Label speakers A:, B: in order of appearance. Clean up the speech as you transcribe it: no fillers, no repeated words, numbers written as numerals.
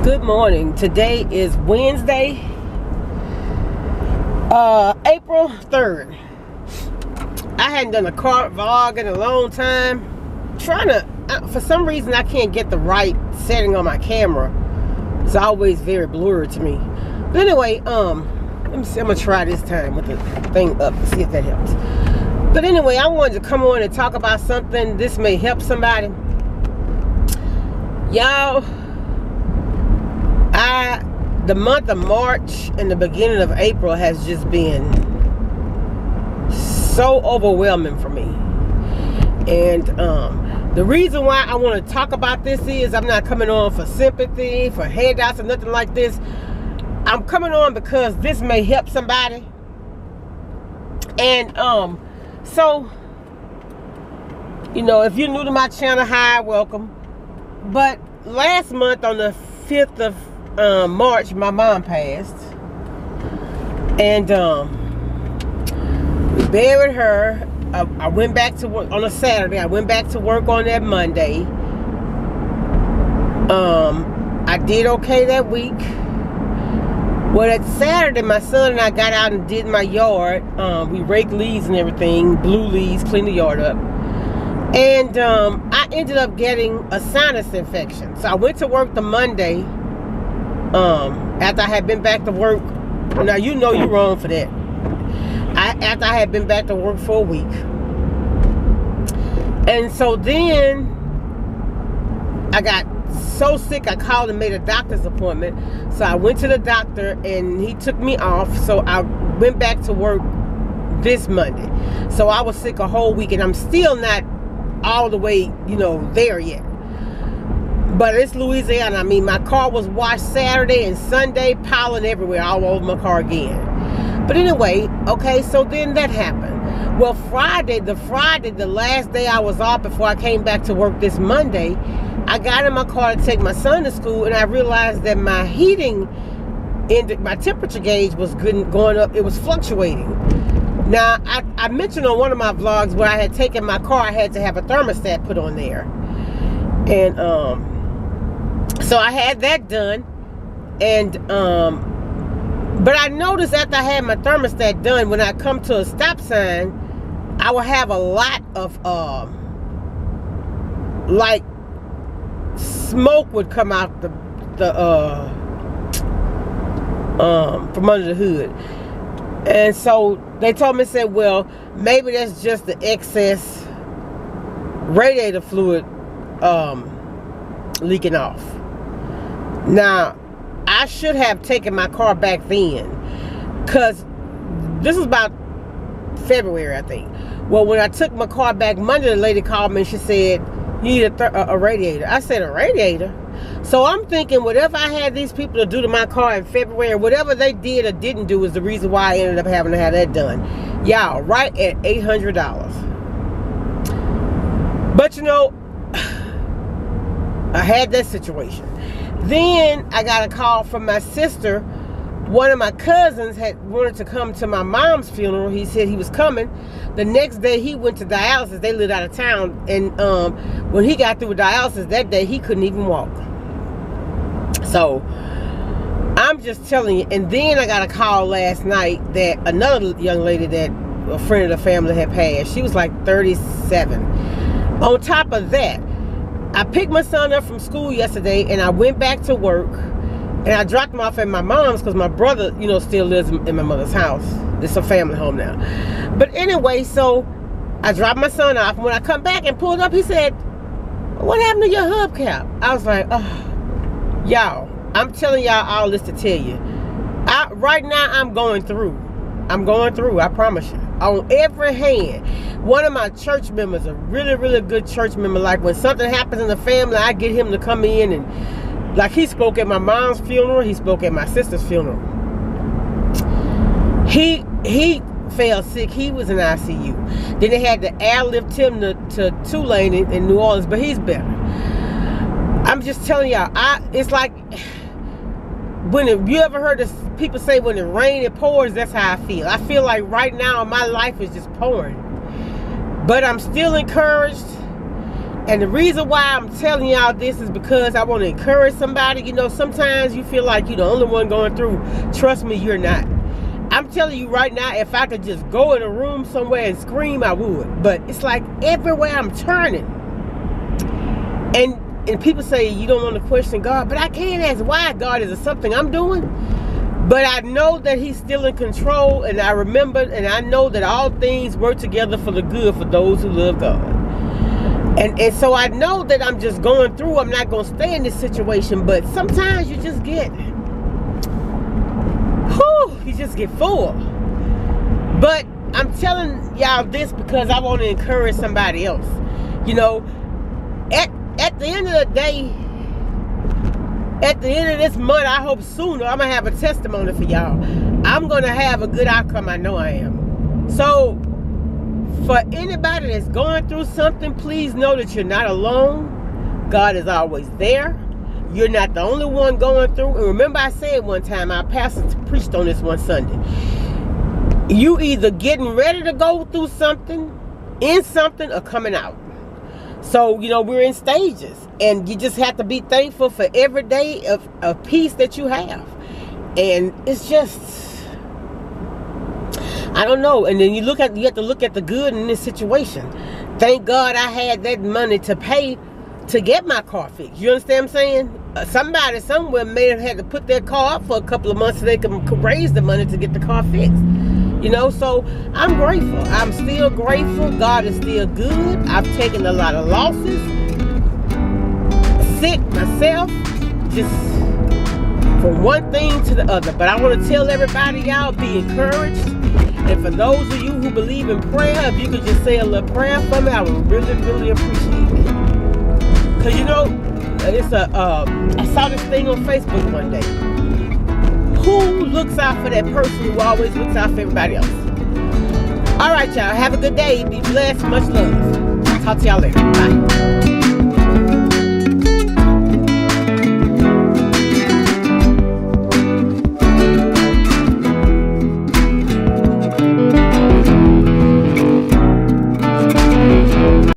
A: Good morning. Today is Wednesday, April 3rd. I hadn't done a car vlog in a long time. For some reason I can't get the right setting on my camera. It's always very blurry to me. But anyway, let me see. I'm gonna try this time with the thing up, see if that helps. But anyway, I wanted to come on and talk about something. This may help somebody. Y'all, the month of March and the beginning of April has just been so overwhelming for me. And the reason why I want to talk about this is I'm not coming on for sympathy, for handouts or nothing like this. I'm coming on because this may help somebody. And so, you know, if you're new to my channel, hi, welcome. But last month on the 5th of March, my mom passed. And we buried her. I went back to work on a Saturday. I went back to work on that Monday. I did okay that week. Well, that Saturday, my son and I got out and did my yard. We raked leaves and everything, blew leaves, cleaned the yard up. And I ended up getting a sinus infection. So I went to work the Monday after I had been back to work. Now, you know you're wrong for that. After I had been back to work for a week. And so then I got so sick, I called and made a doctor's appointment. So I went to the doctor and he took me off. So I went back to work this Monday. So I was sick a whole week and I'm still not all the way, you know, there yet. But it's Louisiana. I mean, my car was washed Saturday and Sunday, piling everywhere, all over my car again. But anyway, okay, so then that happened. Well, Friday, the last day I was off before I came back to work this Monday, I got in my car to take my son to school, and I realized that my heating, my temperature gauge was going up. It was fluctuating. Now, I mentioned on one of my vlogs where I had taken my car, I had to have a thermostat put on there. And so I had that done. And but I noticed after I had my thermostat done, when I come to a stop sign, I will have a lot of like smoke would come out from under the hood. And so they told me, said, well, maybe that's just the excess radiator fluid leaking off. Now, I should have taken my car back then, because this was about February, I think. Well, when I took my car back Monday, the lady called me and she said, you need a radiator. I said, a radiator? So I'm thinking whatever I had these people to do to my car in February, whatever they did or didn't do is the reason why I ended up having to have that done. Y'all, right at $800. But you know, I had that situation. Then I got a call from my sister. One of my cousins had wanted to come to my mom's funeral. He said he was coming. The next day he went to dialysis. They lived out of town. And when he got through with dialysis that day, he couldn't even walk. So I'm just telling you. And then I got a call last night that another young lady that a friend of the family had passed. She was like 37. On top of that, I picked my son up from school yesterday and I went back to work and I dropped him off at my mom's because my brother, you know, still lives in my mother's house. It's a family home now. But anyway, so I dropped my son off. When I come back and pulled up, he said, what happened to your hubcap? I was like, oh, y'all, I'm telling y'all all this to tell you. Right now, I'm going through, I promise you. On every hand. One of my church members, a really, really good church member, like when something happens in the family, I get him to come in and, like, he spoke at my mom's funeral, he spoke at my sister's funeral. He fell sick, he was in ICU. Then they had to airlift him to Tulane in New Orleans, but he's better. I'm just telling y'all, it's like, you ever heard people say when it rains, it pours? That's how I feel. I feel like right now my life is just pouring. But I'm still encouraged. And the reason why I'm telling y'all this is because I want to encourage somebody. You know, sometimes you feel like you're the only one going through. Trust me, you're not. I'm telling you right now, if I could just go in a room somewhere and scream, I would. But it's like everywhere I'm turning. And people say you don't want to question God, but I can't ask why. God, is it something I'm doing? But I know that he's still in control, and I remember and I know that all things work together for the good for those who love God. And so I know that I'm just going through. I'm not going to stay in this situation, but sometimes you just get full. But I'm telling y'all this because I want to encourage somebody else. You know, at the end of the day, at the end of this month, I hope sooner, I'm going to have a testimony for y'all. I'm going to have a good outcome. I know I am. So, for anybody that's going through something, please know that you're not alone. God is always there. You're not the only one going through. And remember I said one time, our pastor preached on this one Sunday. You either getting ready to go through something, in something, or coming out. So, you know, we're in stages. And you just have to be thankful for every day of peace that you have. And it's just, I don't know. And then you have to look at the good in this situation. Thank God I had that money to pay to get my car fixed. You understand what I'm saying? Somebody somewhere may have had to put their car up for a couple of months so they can raise the money to get the car fixed. You know, so I'm grateful. I'm still grateful. God is still good. I've taken a lot of losses. Sick myself. Just from one thing to the other. But I want to tell everybody, y'all, be encouraged. And for those of you who believe in prayer, if you could just say a little prayer for me, I would really, really appreciate it. Because, you know, I saw this thing on Facebook one day. Who looks out for that person who always looks out for everybody else? All right, y'all. Have a good day. Be blessed. Much love. Talk to y'all later. Bye.